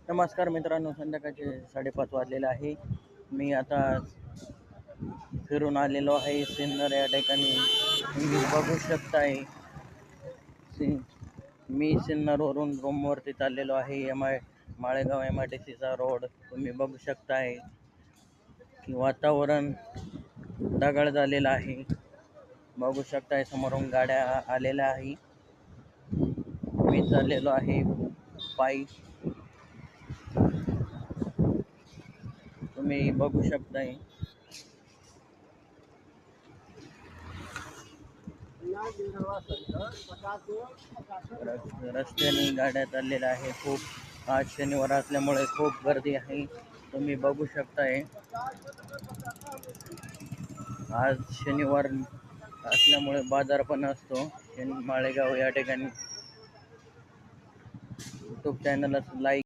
नमस्कार मित्रांनो, संध्याकाळचे 5:30 वाजलेले आहे. मी आता फिरून आलेलो आहे सिन्नर या ठिकाणी. तुम्ही बघू शकताय मी सिन्नरवरून रूमवरती चाललेलो आहे. माळेगाव MIDCचा रोड तुम्ही बघू शकताय की वातावरण ढगाळ झालेलं आहे. बघू शकताय समोरून गाड्या आलेल्या आहे. मी चाललेलो आहे पायी. तुम्ही बघू शकताय रस्त्याने गाड्या चाललेल्या आहे. खूप आज शनिवार असल्यामुळे खूप गर्दी आहे. तुम्ही बघू शकताय आज शनिवार असल्यामुळे बाजार पण असतो. माळेगाव या ठिकाणी. यूट्यूब चॅनलला लाईक